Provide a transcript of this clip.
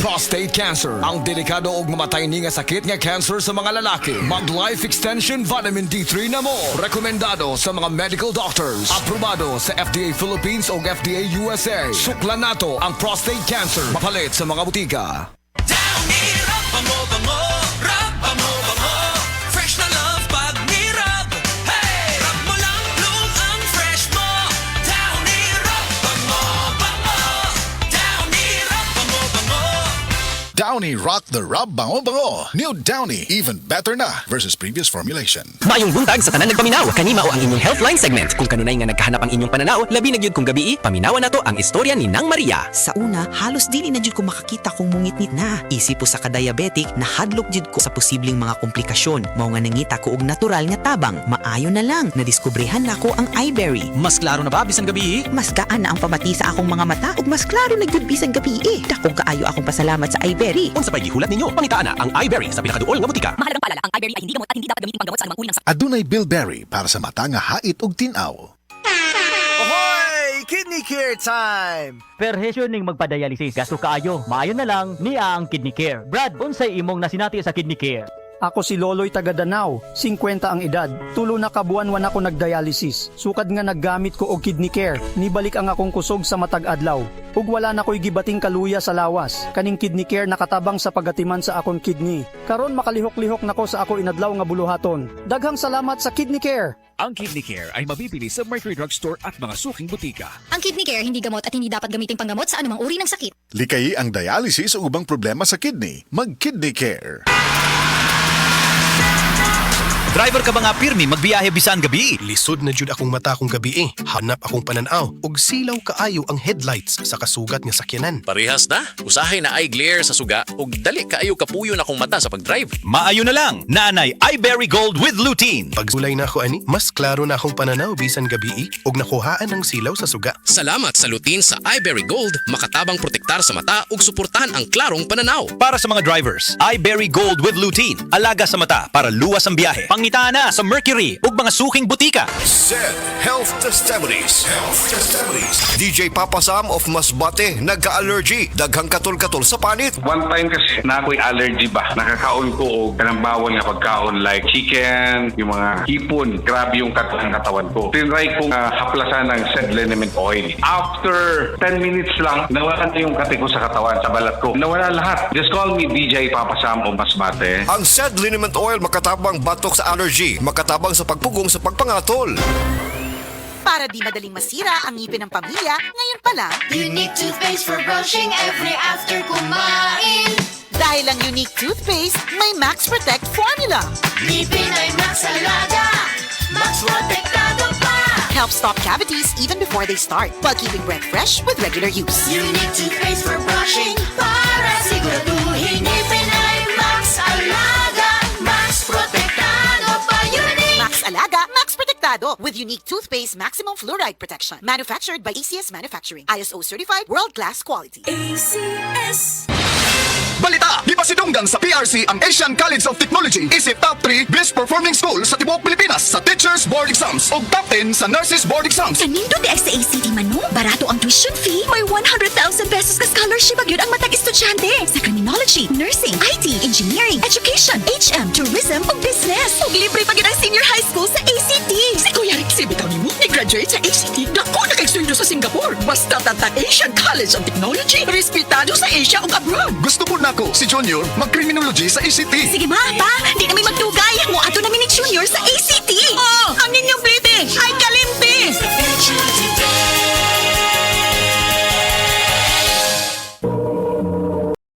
prostate cancer. Ang delikado ug mamatay ni nga sakit nga cancer sa mga lalaki. Mag Life Extension Vitamin D3 na mo. Rekomendado sa mga medical doctors. Aprobado sa FDA Philippines ug FDA USA. Suklan nato ang prostate cancer. Mapalit sa mga butika. Downy Rub, bango-bango. Rub, bango-bango. Fresh na love pag ni-rub. Hey! Rub mo lang, bloom ang fresh mo. Downy Rub, bango-bango. Downy Rub, bango-bango. Downy Rock the Rub Bango-Bango. New Downy, even better na versus previous formulation. Maayong buntag sa tanan nagpaminaw. Kanima o ang inyong Healthline segment. Kung kanunay nga nagkahanap ang inyong pananaw, labi na gyud kung gabi, paminawan nato ang istorya ni Nang Maria. Sa una, halos dili na jud ko makakita kung mungitnit na. Isip po sa ka-diabetic, nahadlok jud ko sa posibleng mga komplikasyon. Mao nga nangita ko og natural nga tabang. Maayo na lang, nadiskubrehan na ko ang iBerry. Mas klaro na ba bisan gabi? Mas gaan na ang pamati sa akong mga mata ug mas klaro na gyud bisan gabi. Dakong kaayo akong pasalamat sa iBerry. Unsa pay gihulat ninyo? Pangitaan na ang iBerry sa pinakaduol nga butika. Mahalagang paalala, ang iBerry ay hindi gamot at hindi dapat gamitin panggamot sa anumang uri ng sakit. Adunay Bilberry para sa mata nga hait ug tinaw. Ahoy! Kidney Care time! Perhesyo ning magpadialysis gasto kaayo. Maayo na lang niya ang Kidney Care. Brad, unsay imong nasinati sa Kidney Care? Ako si Loloy taga Danau, 50 ang edad. Tulo na kabuan-wan ako nagdialysis. Sukad nga naggamit ko og Kidney Care. Nibalik ang akong kusog sa matag adlaw. Ug wala na ko'y gibating kaluya sa lawas. Kaning Kidney Care nakatabang sa pagatiman sa akong kidney. Karon makalihok-lihok nako sa ako inadlaw nga buluhaton. Daghang salamat sa Kidney Care. Ang Kidney Care ay mabibili sa Mercury Drugstore at mga suking butika. Ang Kidney Care hindi gamot at hindi dapat gamitin panggamot sa anumang uri ng sakit. Likayi ang dialysis o ubang problema sa kidney. Mag-Kidney Care. Driver ka ba nga pirmi magbiyahe bisan gabi? Lisod na jud akong mata kung gabi eh. Hanap akong pananaw ug silaw kaayo ang headlights sa kasugat nga sakyanan. Parehas na. Usahay na eye glare sa suga ug dali kaayo kapuyo na akong mata sa pagdrive. Maayo na lang. Nanay iBerry Gold with lutein. Pagsulay na ako ani, mas klaro na akong pananaw bisan gabi ug nakuhaan ang silaw sa suga. Salamat sa lutein sa iBerry Gold, makatabang protektar sa mata ug suportahan ang klarong pananaw. Para sa mga drivers, iBerry Gold with lutein. Alaga sa mata para luwas ang biyahe. Pangitaan na sa Mercury ug mga suking butika. Said Health Testimonies. DJ Papa Sam of Masbate nagka-allergy, daghang katol-katol sa panit. One time kasi na ako'y allergy ba, nakakaon ko og kanang bawal nga pagkaon like chicken, yung mga hipon, grabe yung katawan ko. Tinry kong haplasan ng said liniment oil. After 10 minutes lang, nawala na yung kate ko sa katawan, sa balat ko. Nawala lahat. Just call me DJ Papa Sam of Masbate. Ang said liniment oil makatabang batok sa allergy, makatabang sa pagpugong sa pagpangatol. Para di madaling masira ang ngipin ng pamilya, ngayon pa lang, Unique toothpaste for brushing every after kumain. Dahil ang Unique toothpaste, may Max Protect formula. Ngipin ay Max Alaga, Max Protektado pa. Helps stop cavities even before they start, while keeping breath fresh with regular use. Unique toothpaste for brushing, para siguraduhin ngipin ay Max Alaga, Max Protektado pa. Unique Max Alaga, Max Protektado with Unique toothpaste maximum fluoride protection. Manufactured by ACS Manufacturing. ISO certified world-class quality. ACS. Balita! Di pa sidunggan sa PRC ang Asian College of Technology. Isip top 3 best performing school sa tibuok Pilipinas sa Teachers Board Exams o top 10 sa Nurses Board Exams. Kanindo di sa ACT manu, barato ang tuition fee, may 100,000 pesos ka scholarship agyud ang matag estudyante sa criminology, nursing, IT, engineering, education, HM, tourism ug business. Ug libre pa gyud ang senior high school sa ACT. Si Kuya Rexy bitaw nimo ni-graduate sa ACT. Dako na kay sundo sa Singapore. Basta tata Asian College of Technology, respetado sa Asia ug abroad. Gusto po nako si Junior mag-criminology sa ACT. Sige ma, pa, di na may magdugay. Mo ato namin ni Junior sa ACT.